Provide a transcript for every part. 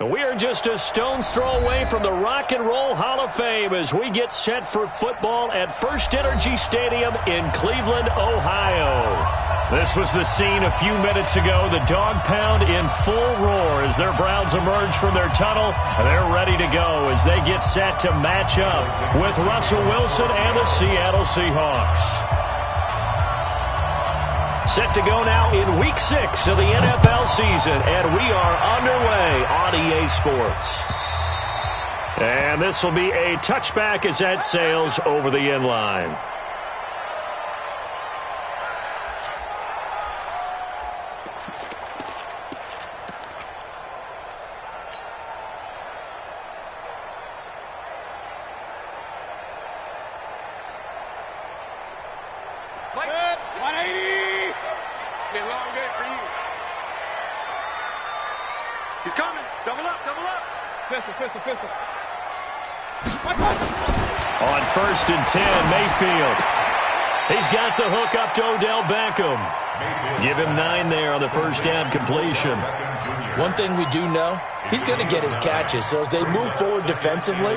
We are just a stone's throw away from the Rock and Roll Hall of Fame as we get set for football at First Energy Stadium in Cleveland, Ohio. This was the scene a few minutes ago. The dog pound in full roar as their Browns emerge from their tunnel. They're ready to go as they get set to match up with Russell Wilson and the Seattle Seahawks. Set to go now in Week 6 of the NFL season, and we are underway on EA Sports. And this will be a touchback as that sails over the end line. He's coming. Double up, double up. Pistol. On 1st and 10, Mayfield. He's got the hook up to Odell Beckham. Give him 9 there on the first down completion. One thing we do know, he's going to get his catches. So as they move forward defensively,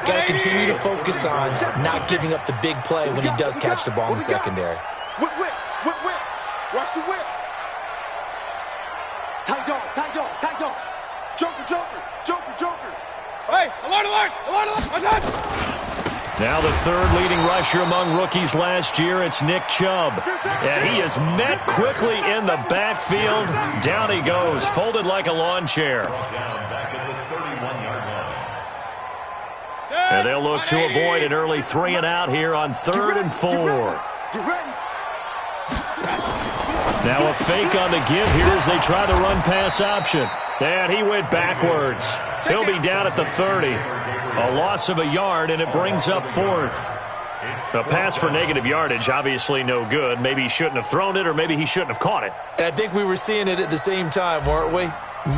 got to continue to focus on not giving up the big play when he does catch the ball in the secondary. Whip. Watch the whip. Tight dog. Joker. Hey, alert. Now the third leading rusher among rookies last year, it's Nick Chubb. And he is met quickly in the backfield. Down he goes, folded like a lawn chair. And they'll look to avoid an early 3 and out here on 3rd and 4. Get ready. Now a fake on the give here as they try the run-pass option. And he went backwards. He'll be down at the 30. A loss of a yard, and it brings up 4th. A pass for negative yardage, obviously no good. Maybe he shouldn't have thrown it, or maybe he shouldn't have caught it. And I think we were seeing it at the same time, weren't we?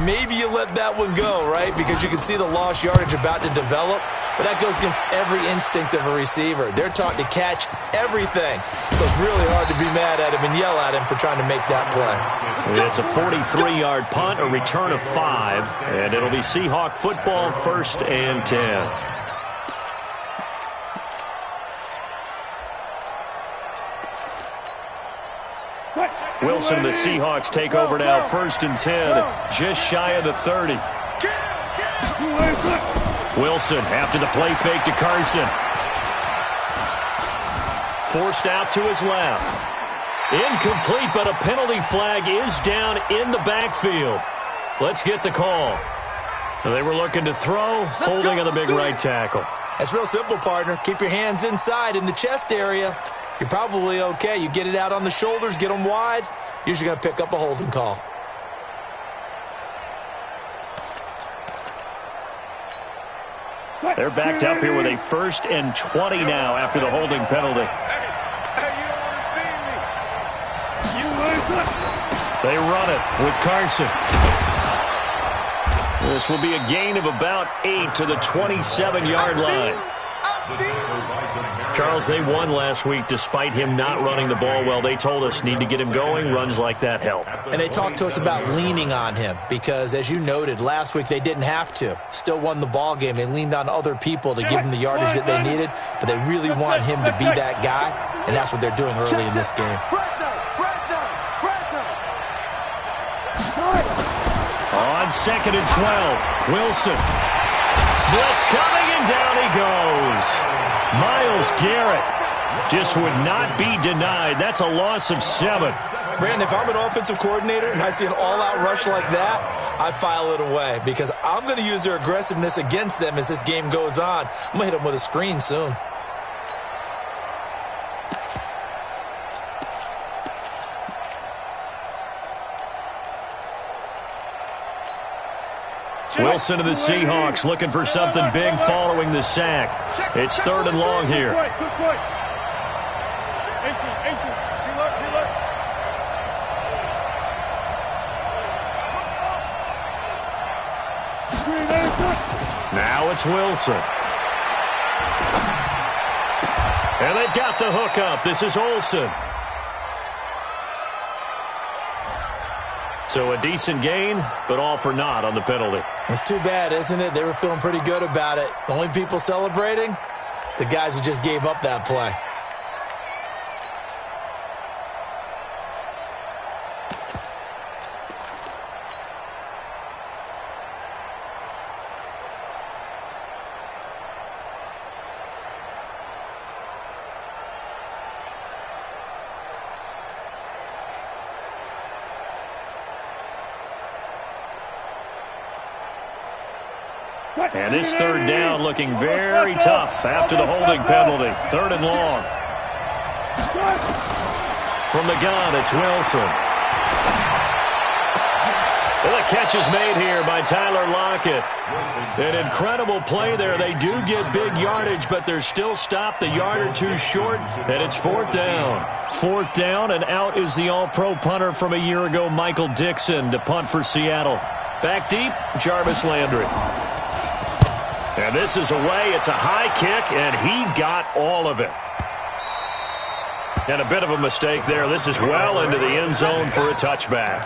Maybe you let that one go, right? Because you can see the lost yardage about to develop. But that goes against every instinct of a receiver. They're taught to catch everything. So it's really hard to be mad at him and yell at him for trying to make that play. It's a 43-yard punt, a return of 5. And it'll be Seahawk football, 1st and 10. Wilson and the Seahawks take over now, 1st and 10, just shy of the 30. Wilson after the play fake to Carson. Forced out to his left. Incomplete, but a penalty flag is down in the backfield. Let's get the call. They were looking to throw, holding on the big right tackle. That's real simple, partner. Keep your hands inside in the chest area. You're probably okay. You get it out on the shoulders, get them wide. Usually going to pick up a holding call. They're backed up here with a 1st and 20 now after the holding penalty. They run it with Carson. This will be a gain of about 8 to the 27-yard line. Charles, they won last week despite him not running the ball well. They told us need to get him going. Runs like that help. And they talked to us about leaning on him because, as you noted, last week they didn't have to. Still won the ball game. They leaned on other people to give them the yardage that they needed, but they really want him to be that guy, and that's what they're doing early in this game. On 2nd and 12, Wilson. Blitz coming, and down he goes. Myles Garrett just would not be denied. That's a loss of 7. Brandon, if I'm an offensive coordinator and I see an all-out rush like that, I file it away because I'm going to use their aggressiveness against them as this game goes on. I'm going to hit them with a screen soon. Wilson of the Seahawks looking for something big following the sack. It's 3rd and long here. Now it's Wilson. And they've got the hook up. This is Olsen. So a decent gain, but all for naught on the penalty. It's too bad, isn't it? They were feeling pretty good about it. The only people celebrating? The guys who just gave up that play. And this third down looking very tough after the holding penalty. Third and long. From the gun, it's Wilson. Well, the catch is made here by Tyler Lockett. An incredible play there. They do get big yardage, but they're still stopped a yard or two short, and it's fourth down. Fourth down, and out is the all-pro punter from a year ago, Michael Dixon, to punt for Seattle. Back deep, Jarvis Landry. And this is away. It's a high kick, and he got all of it. And a bit of a mistake there. This is well into the end zone for a touchback.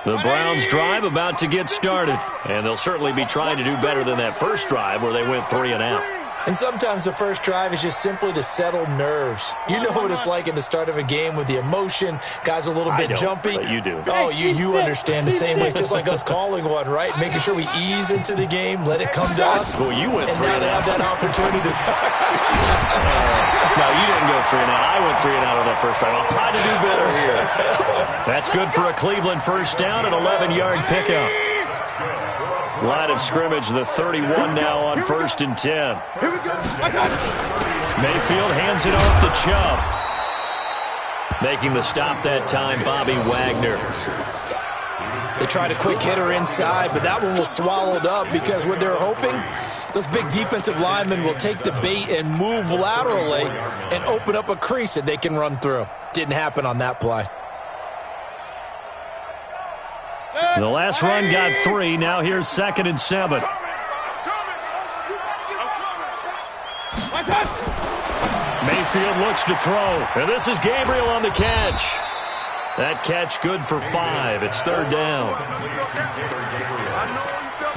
The Browns drive about to get started, and they'll certainly be trying to do better than that first drive where they went 3 and out. And sometimes the first drive is just simply to settle nerves. You know what it's like at the start of a game with the emotion. Guys a little bit jumpy. But you do. Oh, you understand the same way. It's just like us calling one, right? Making sure we ease into the game, let it come to us. Well, you went 3 and have out. that opportunity to... No, you didn't go 3 and out. I went 3 and out on that first drive. I'll try to do better here. That's good for a Cleveland first down, an 11-yard pickup. Line of scrimmage, the 31 now on 1st and 10. Mayfield hands it off to Chubb. Making the stop that time, Bobby Wagner. They tried a quick hitter inside, but that one was swallowed up because what they're hoping, those big defensive linemen will take the bait and move laterally and open up a crease that they can run through. Didn't happen on that play. The last run got 3. Now here's 2nd and 7. Mayfield looks to throw. And this is Gabriel on the catch. That catch good for 5. It's 3rd down.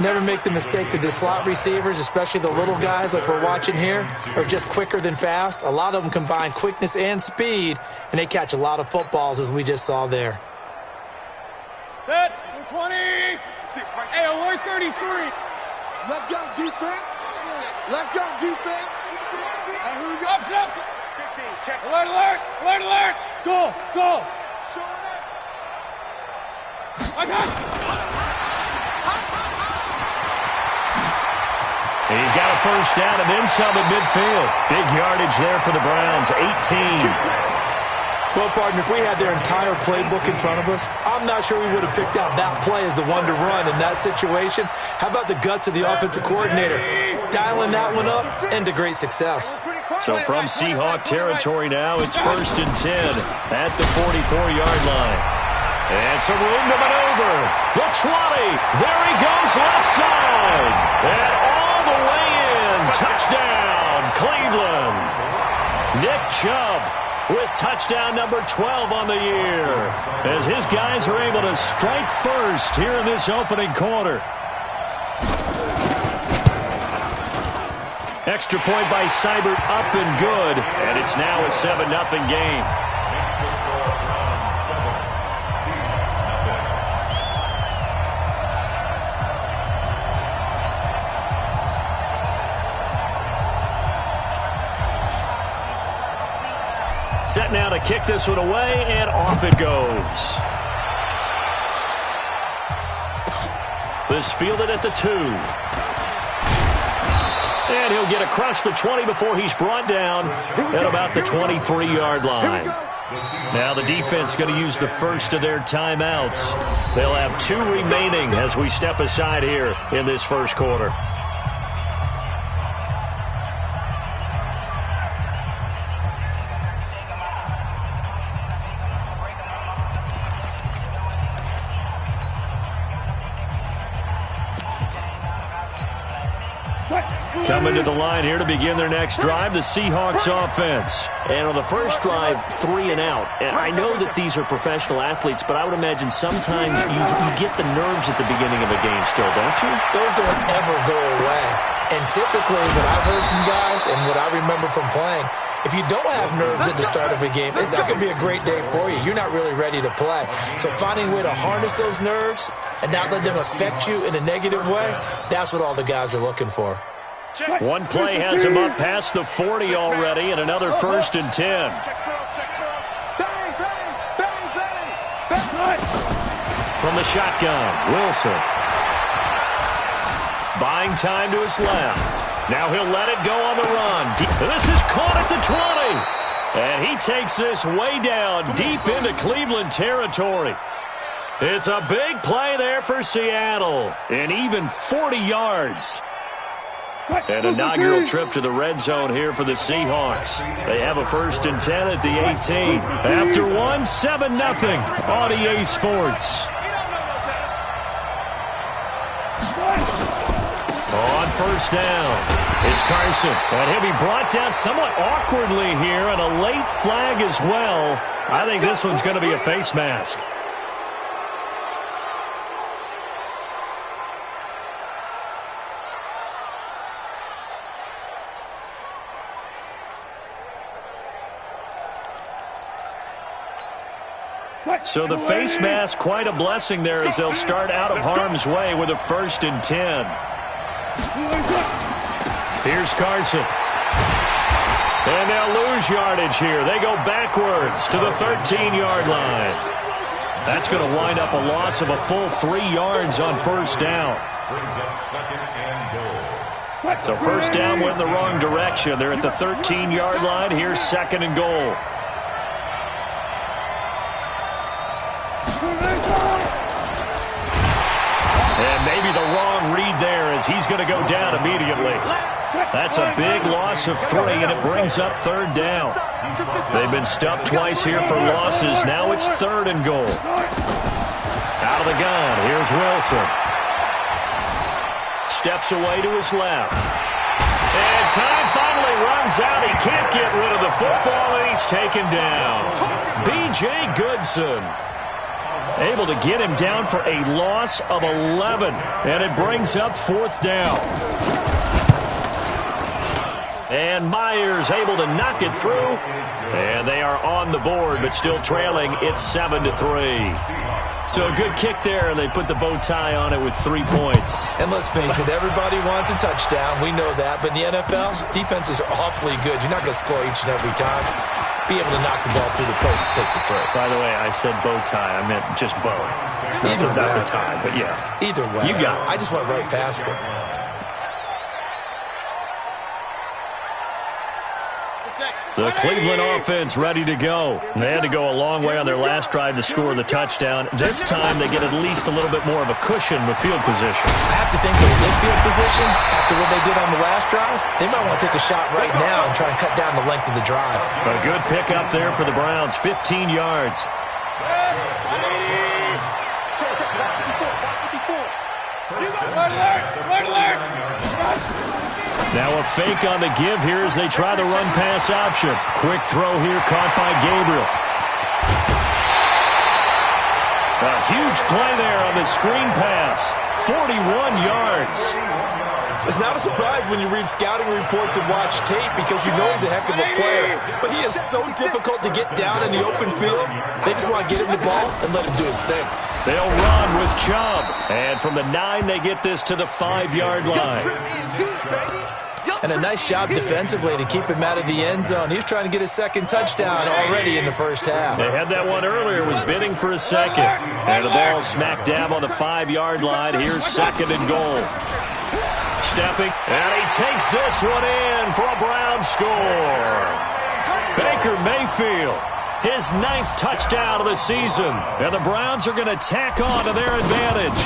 Never make the mistake that the slot receivers, especially the little guys like we're watching here, are just quicker than fast. A lot of them combine quickness and speed, and they catch a lot of footballs as we just saw there. Set, 20. Hey, alert 33. Let's go defense. Let's go defense. And here we go. Up. 15, check. Alert. Go. I got it. He's got a first down and then some at midfield. Big yardage there for the Browns, 18. Well, partner, if we had their entire playbook in front of us, I'm not sure we would have picked out that play as the one to run in that situation. How about the guts of the offensive coordinator? Dialing that one up into great success. So from Seahawk territory now, it's 1st and 10 at the 44-yard line. And some room to maneuver. The 20. There he goes left side. And all the way in. Touchdown, Cleveland. Nick Chubb with touchdown number 12 on the year, as his guys are able to strike first here in this opening quarter. Extra point by Seibert, up and good, and it's now a 7-0 game. Set now to kick this one away, and off it goes. This fielded at the 2. And he'll get across the 20 before he's brought down at about the 23-yard line. Now the defense going to use the first of their timeouts. They'll have 2 remaining as we step aside here in this first quarter. Coming to the line here to begin their next drive, the Seahawks offense. And on the first drive, 3 and out. And I know that these are professional athletes, but I would imagine sometimes you get the nerves at the beginning of a game still, don't you? Those don't ever go away. And typically what I've heard from guys and what I remember from playing, if you don't have nerves at the start of a game, it's not going to be a great day for you. You're not really ready to play. So finding a way to harness those nerves and not let them affect you in a negative way, that's what all the guys are looking for. One play has him up past the 40 already, and another 1st and 10. From the shotgun, Wilson. Buying time to his left. Now he'll let it go on the run. This is caught at the 20. And he takes this way down deep into Cleveland territory. It's a big play there for Seattle. And even 40 yards. An inaugural trip to the red zone here for the Seahawks. They have a 1st and 10 at the 18. After one, 7-0 on EA Sports. On 1st down, it's Carson. And he'll be brought down somewhat awkwardly here, and a late flag as well. I think this one's going to be a face mask. So the face mask, quite a blessing there as they'll start out of harm's way with a 1st and 10. Here's Carson. And they'll lose yardage here. They go backwards to the 13-yard line. That's going to wind up a loss of a full 3 yards on 1st down. So 1st down went in the wrong direction. They're at the 13-yard line. Here's 2nd and goal. And maybe the wrong read there as he's going to go down immediately. That's a big loss of 3, and it brings up 3rd down. They've been stuffed twice here for losses. Now it's 3rd and goal. Out of the gun, here's Wilson. Steps away to his left. And time finally runs out. He can't get rid of the football, and he's taken down. B.J. Goodson able to get him down for a loss of 11, and it brings up 4th down. And Myers able to knock it through, and they are on the board, but still trailing. It's 7-3. So a good kick there, and they put the bow tie on it with 3 points. And let's face it, everybody wants a touchdown. We know that. But in the NFL, defenses are awfully good. You're not going to score each and every time. Be able to knock the ball through the post and take the throw. By the way, I said bow tie. I meant just bow. Either way. Not the tie, but yeah. Either way. You got it. I just went right past it. The Cleveland offense ready to go. They had to go a long way on their last drive to score the touchdown. This time they get at least a little bit more of a cushion with field position. I have to think that in this field position, after what they did on the last drive, they might want to take a shot right now and try and cut down the length of the drive. A good pickup there for the Browns, 15 yards. Now a fake on the give here as they try the run-pass option. Quick throw here caught by Gabriel. A huge play there on the screen pass. 41 yards. It's not a surprise when you read scouting reports and watch tape because you know he's a heck of a player. But he is so difficult to get down in the open field. They just want to get him the ball and let him do his thing. They'll run with Chubb. And from the 9, they get this to the 5-yard line. And a nice job defensively to keep him out of the end zone. He was trying to get his 2nd touchdown already in the first half. They had that one earlier, was bidding for a 2nd. And the ball smack dab on the 5-yard line. Here's 2nd and goal. Stepping, and he takes this one in for a Brown score. Baker Mayfield, his 9th touchdown of the season. And the Browns are going to tack on to their advantage.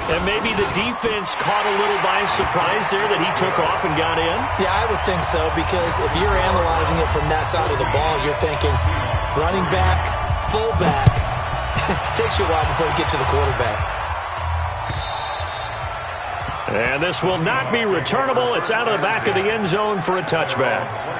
And maybe the defense caught a little by surprise there that he took off and got in? Yeah, I would think so, because if you're analyzing it from that side of the ball, you're thinking running back, fullback. Takes you a while before you get to the quarterback. And this will not be returnable. It's out of the back of the end zone for a touchback.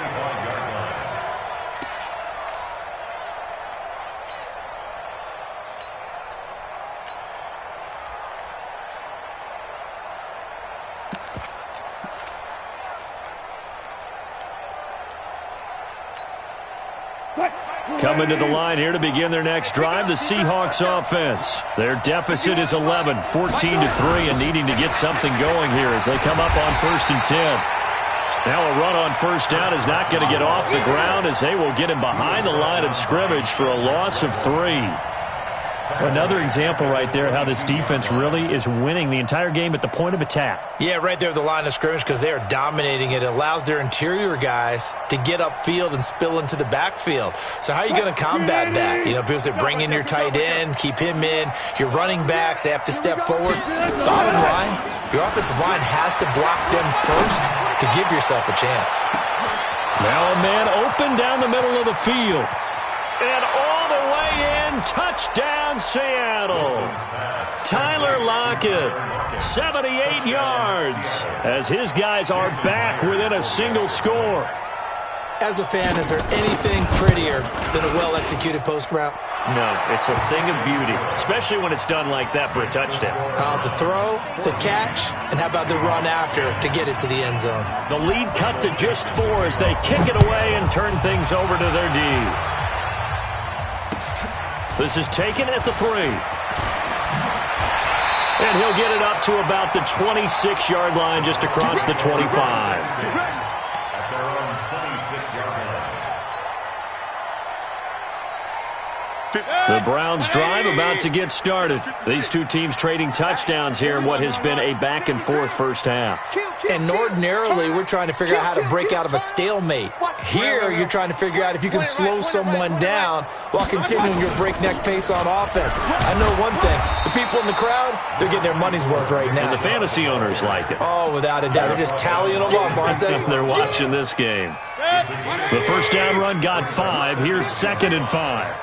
Coming to the line here to begin their next drive, the Seahawks offense. Their deficit is 11, 14-3, and needing to get something going here as they come up on 1st and 10. Now a run on first down is not going to get off the ground as they will get him behind the line of scrimmage for a loss of 3. Another example right there how this defense really is winning the entire game at the point of attack. Yeah, right there at the line of scrimmage because they are dominating it. It allows their interior guys to get upfield and spill into the backfield. So how are you going to combat that? You know, people say bring in your tight end, keep him in. Your running backs, they have to step forward. Bottom line, your offensive line has to block them first to give yourself a chance. Now a man open down the middle of the field. And all the way in, touchdown Seattle. Tyler Lockett, 78 yards, as his guys are back within a single score. As a fan, is there anything prettier than a well-executed post route? No, it's a thing of beauty, especially when it's done like that for a touchdown. The throw, the catch, and how about the run after to get it to the end zone? The lead cut to just 4 as they kick it away and turn things over to their D. This is taken at the 3. And he'll get it up to about the 26-yard line just across the 25. The Browns drive about to get started. These two teams trading touchdowns here in what has been a back-and-forth first half. And ordinarily, we're trying to figure out how to break out of a stalemate. Here, you're trying to figure out if you can slow someone down while continuing your breakneck pace on offense. I know one thing. The people in the crowd, they're getting their money's worth right now. And the fantasy owners like it. Oh, without a doubt. They're just tallying them up, aren't they? They're watching this game. The first down run got 5. Here's 2nd and 5.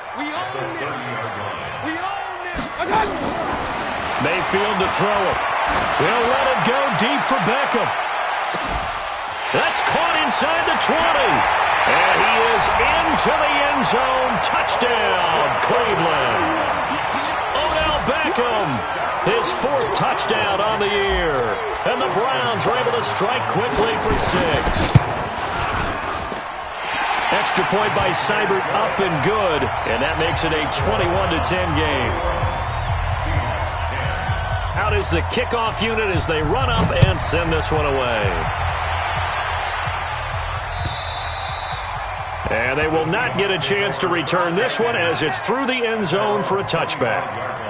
Mayfield to throw it. He'll let it go deep for Beckham. That's caught inside the 20. And he is into the end zone. Touchdown, Cleveland. Odell Beckham, his 4th touchdown on the year. And the Browns are able to strike quickly for 6. Extra point by Seibert, up and good. And that makes it a 21-10 game. Out is the kickoff unit as they run up and send this one away. And they will not get a chance to return this one as it's through the end zone for a touchback.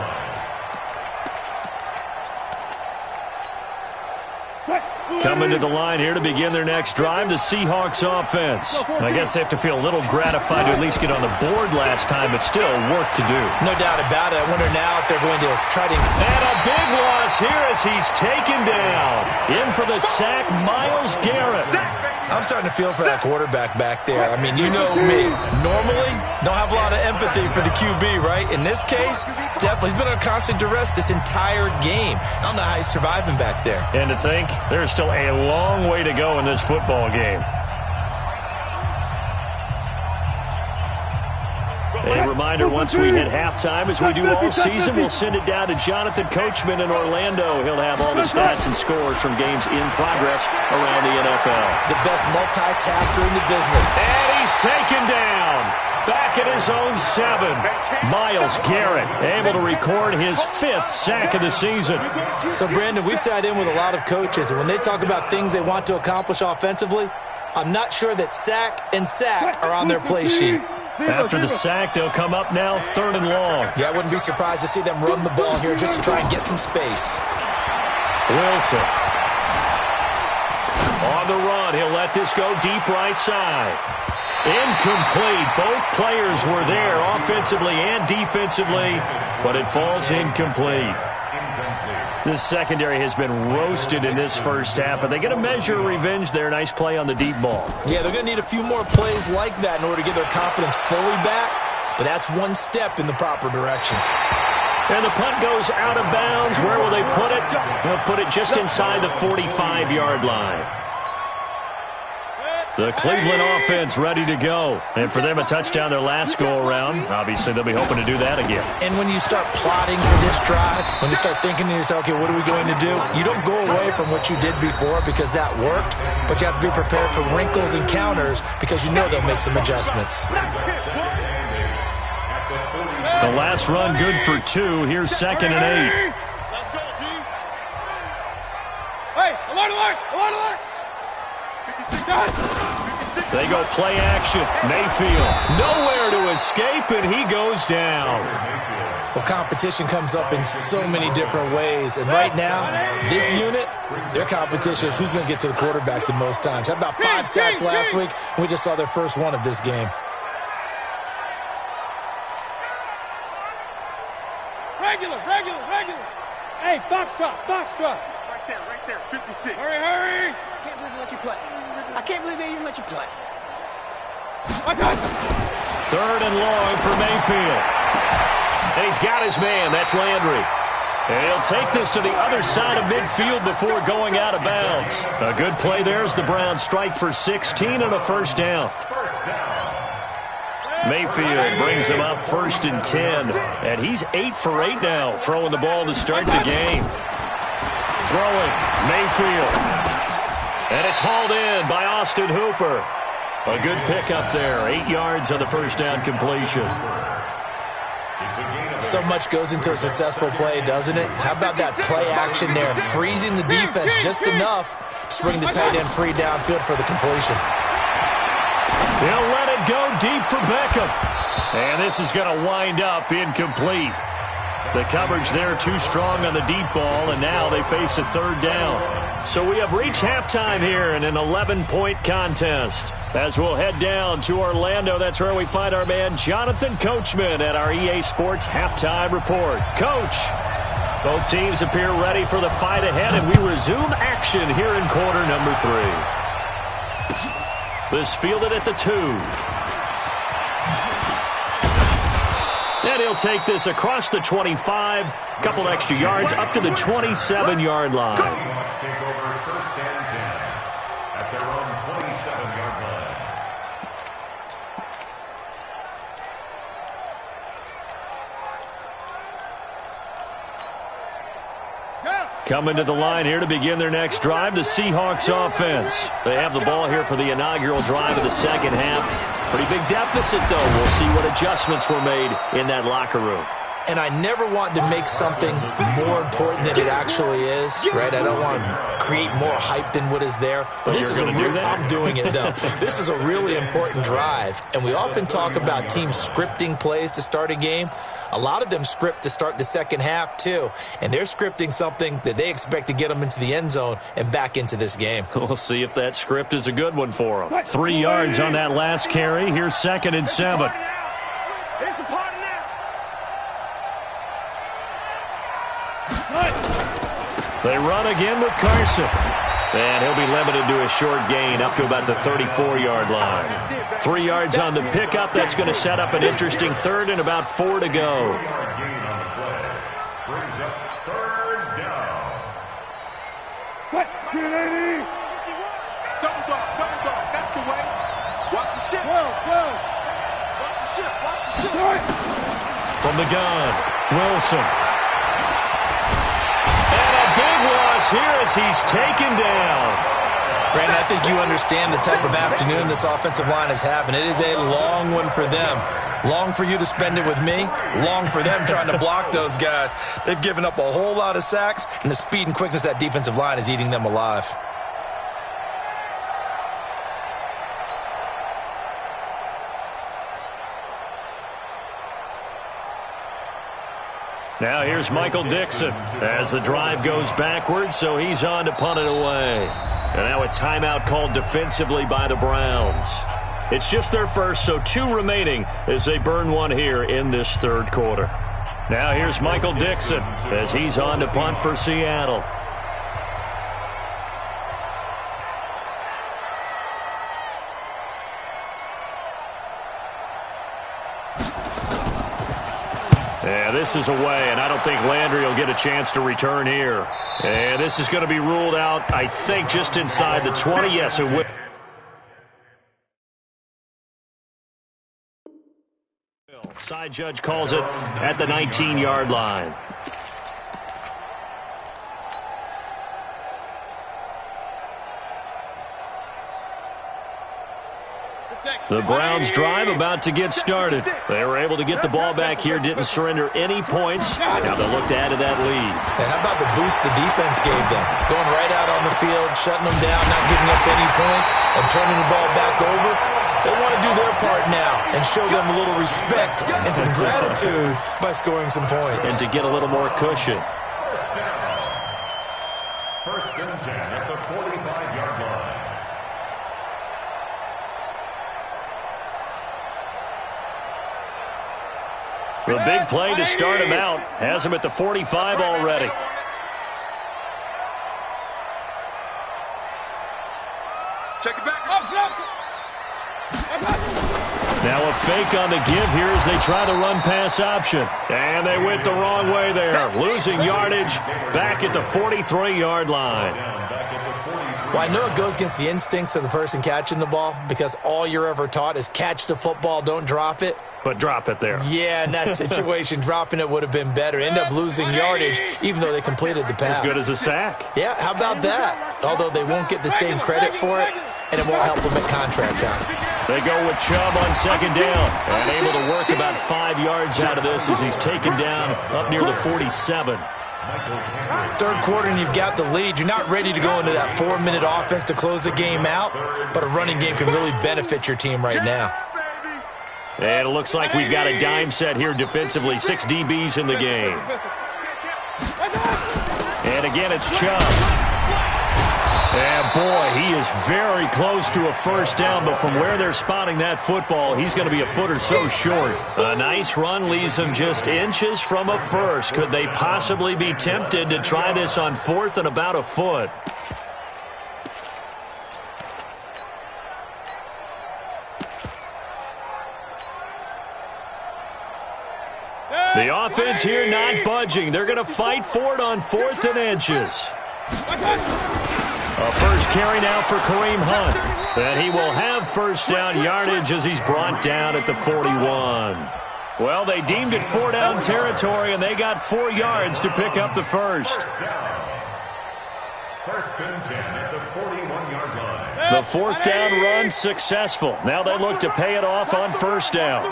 Coming to the line here to begin their next drive, the Seahawks offense. I guess they have to feel a little gratified to at least get on the board last time, but still work to do. No doubt about it. I wonder now if they're going to try to... And a big loss here as he's taken down. In for the sack, Myles Garrett. I'm starting to feel for that quarterback back there. I mean, you know me. Normally, don't have a lot of empathy for the QB, right? In this case, definitely. He's been on constant duress this entire game. I don't know how he's surviving back there. And to think, there's still a long way to go in this football game. A reminder, once we hit halftime, as we do all season, we'll send it down to Jonathan Coachman in Orlando. He'll have all the stats and scores from games in progress around the NFL. The best multitasker in the business. And he's taken down. Back at his own 7. Myles Garrett able to record his 5th sack of the season. So, Brandon, we sat in with a lot of coaches, and when they talk about things they want to accomplish offensively, I'm not sure that sack and sack are on their play sheet. After the sack, they'll come up now 3rd and long. Yeah, I wouldn't be surprised to see them run the ball here just to try and get some space. Wilson. On the run, he'll let this go deep right side. Incomplete. Both players were there offensively and defensively, but it falls incomplete. This secondary has been roasted in this first half, but they get a measure of revenge there. Nice play on the deep ball. Yeah, they're going to need a few more plays like that in order to get their confidence fully back, but that's one step in the proper direction. And the punt goes out of bounds. Where will they put it? He'll put it just inside the 45-yard line. The Cleveland offense ready to go. And for them, a touchdown their last go-around. Obviously, they'll be hoping to do that again. And when you start plotting for this drive, when you start thinking to yourself, okay, what are we going to do? You don't go away from what you did before because that worked, but you have to be prepared for wrinkles and counters because you know they'll make some adjustments. The last run good for 2. Here's 2nd and 8. Hey, alert, alert, alert, alert. They go play action. Mayfield nowhere to escape, and he goes down. Well, competition comes up in so many different ways. And right now, this unit, their competition is who's going to get to the quarterback the most times. Had about 5 sacks last week. We just saw their first one of this game. Regular. Hey, foxtrot. Right there, 56. Hurry. I can't believe they let you play. I can't believe they even let you play. My God. 3rd and long for Mayfield. And he's got his man. That's Landry. And he'll take this to the other side of midfield before going out of bounds. A good play there as the Browns strike for 16 and a first down. Mayfield brings him up 1st and 10. And he's 8 for 8 now, throwing the ball to start the game. Throwing, Mayfield. And it's hauled in by Austin Hooper. A good pickup there. 8 yards on the first down completion. So much goes into a successful play, doesn't it? How about that play action there? Freezing the defense just enough to bring the tight end free downfield for the completion. He'll let it go deep for Beckham. And this is going to wind up incomplete. The coverage there too strong on the deep ball, and now they face a 3rd down. So we have reached halftime here in an 11-point contest. As we'll head down to Orlando, that's where we find our man Jonathan Coachman at our EA Sports Halftime Report. Coach, both teams appear ready for the fight ahead, and we resume action here in quarter number 3. This fielded at the 2. And he'll take this across the 25, couple extra yards, up to the 27-yard line. Seahawks take over 1st and 10 at their own 27-yard line. Coming to the line here to begin their next drive, the Seahawks offense. They have the ball here for the inaugural drive of the second half. Pretty big deficit, though. We'll see what adjustments were made in that locker room. And I never want to make something more important than it actually is, right? I don't want to create more hype than what is there. But this is I'm doing it, though. This is a really important drive. And we often talk about teams scripting plays to start a game. A lot of them script to start the second half, too. And they're scripting something that they expect to get them into the end zone and back into this game. We'll see if that script is a good one for them. 3 yards on that last carry. Here's 2nd and 7. It's a party now. They run again with Carson. And he'll be limited to a short gain up to about the 34-yard line. 3 yards on the pickup. That's going to set up an interesting 3rd and about 4 to go. Brings up 3rd down. Cut. Get it, 80. Double dog. That's the way. Watch the ship. Well. Watch the ship. From the gun, Wilson. Big loss here as he's taken down. Brandon, I think you understand the type of afternoon this offensive line is having. It is a long one for them. Long for you to spend it with me. Long for them trying to block those guys. They've given up a whole lot of sacks, and the speed and quickness of that defensive line is eating them alive. Now here's Michael Dixon as the drive goes backwards, so he's on to punt it away. And now a timeout called defensively by the Browns. It's just their first, so 2 remaining as they burn one here in this 3rd quarter. Now here's Michael Dixon as he's on to punt for Seattle. misses away, and I don't think Landry will get a chance to return here. And this is going to be ruled out, I think, just inside the 20. Yes, it will. Side judge calls it at the 19-yard line. The Browns' drive about to get started. They were able to get the ball back here, didn't surrender any points. Now they'll look to add to that lead. Hey, how about the boost the defense gave them? Going right out on the field, shutting them down, not giving up any points, and turning the ball back over. They want to do their part now and show them a little respect and some gratitude by scoring some points. And to get a little more cushion. First and 10 at the 45-yard line. The big play to start him out. Has him at the 45 already. Check it back. Now a fake on the give here as they try the run-pass option. And they went the wrong way there. Losing yardage back at the 43-yard line. Well, I know it goes against the instincts of the person catching the ball because all you're ever taught is catch the football, don't drop it. But drop it there. Yeah, in that situation, dropping it would have been better. End up losing yardage even though they completed the pass. As good as a sack. Yeah, how about that? Although they won't get the same credit for it, and it won't help them at contract time. They go with Chubb on second down. And able to work about 5 yards out of this as he's taken down up near the 47. Third quarter and you've got the lead. You're not ready to go into that 4-minute offense to close the game out, but a running game can really benefit your team right now. And it looks like we've got a dime set here defensively. 6 DBs in the game. And again, it's Chubb. And boy, he is very close to a first down, but from where they're spotting that football, he's going to be a foot or so short. A nice run leaves him just inches from a first. Could they possibly be tempted to try this on 4th and about a foot? The offense here not budging. They're going to fight for it on 4th and inches. A first carry now for Kareem Hunt. And he will have first down yardage as he's brought down at the 41. Well, they deemed it 4-down territory, and they got 4 yards to pick up the first. First and 10 at the 41-yard line. The 4th down run successful. Now they look to pay it off on first down.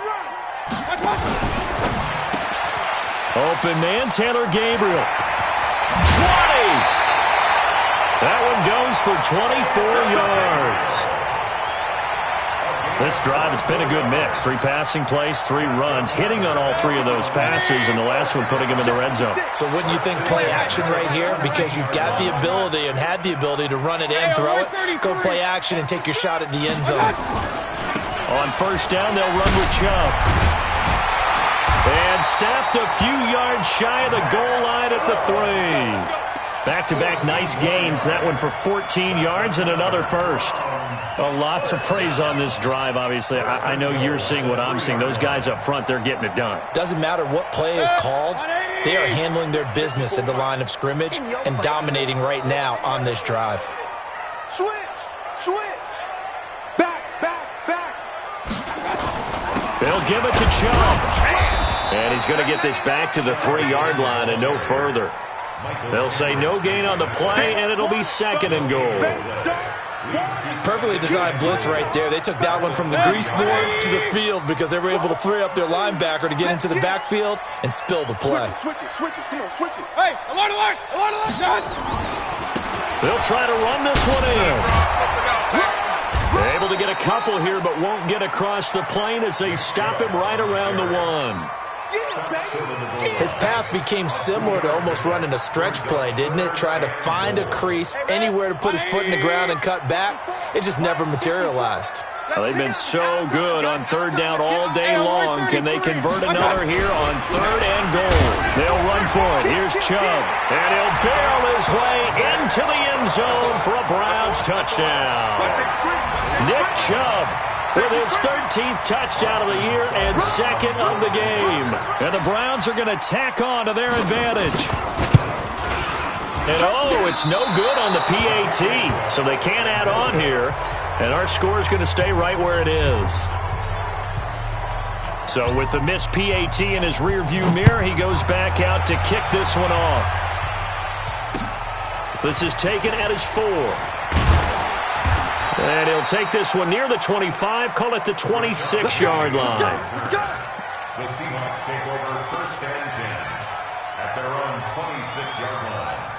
Open man, Taylor Gabriel. 20! That one goes for 24 yards. This drive, it's been a good mix. 3 passing plays, 3 runs, hitting on all 3 of those passes, and the last one putting him in the red zone. So wouldn't you think play action right here? Because you've got the ability and had the ability to run it and throw it. Go play action and take your shot at the end zone. On first down, they'll run with Chubb. And snapped a few yards shy of the goal line at the 3. Back-to-back nice gains. That one for 14 yards and another first. A lot to praise on this drive, obviously. I know you're seeing what I'm seeing. Those guys up front, they're getting it done. Doesn't matter what play is called. They are handling their business at the line of scrimmage and dominating right now on this drive. Switch. Back. They'll give it to Chubb. And he's going to get this back to the 3-yard line and no further. They'll say no gain on the play, and it'll be 2nd and goal. Perfectly designed blitz right there. They took that one from the grease board to the field because they were able to free up their linebacker to get into the backfield and spill the play. Switch it. Come on, switch it. Hey, alert. They'll try to run this one in. They're able to get a couple here, but won't get across the plane as they stop him right around the 1. His path became similar to almost running a stretch play, didn't it? Trying to find a crease, anywhere to put his foot in the ground and cut back. It just never materialized. Well, they've been so good on 3rd down all day long. Can they convert another here on 3rd and goal? They'll run for it. Here's Chubb. And he'll barrel his way into the end zone for a Browns touchdown. Nick Chubb with his 13th touchdown of the year and second of the game. And the Browns are going to tack on to their advantage. And, oh, it's no good on the PAT, so they can't add on here. And our score is going to stay right where it is. So with the missed PAT in his rearview mirror, he goes back out to kick this one off. This is taken at his 4. And he'll take this one near the 25, call it the 26-yard line. The Seahawks take over 1st and 10 at their own 26-yard line.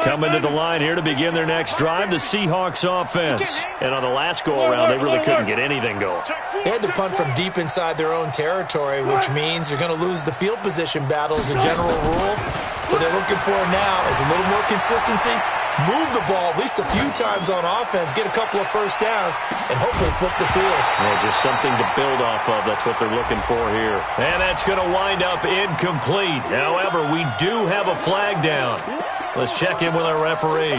Coming to the line here to begin their next drive, the Seahawks offense. And on the last go-around, they really couldn't get anything going. They had to punt from deep inside their own territory, which means you're going to lose the field position battle as a general rule. What they're looking for now is a little more consistency, move the ball at least a few times on offense, get a couple of first downs, and hopefully flip the field. Well, just something to build off of. That's what they're looking for here. And that's going to wind up incomplete. However, we do have a flag down. Let's check in with our referee.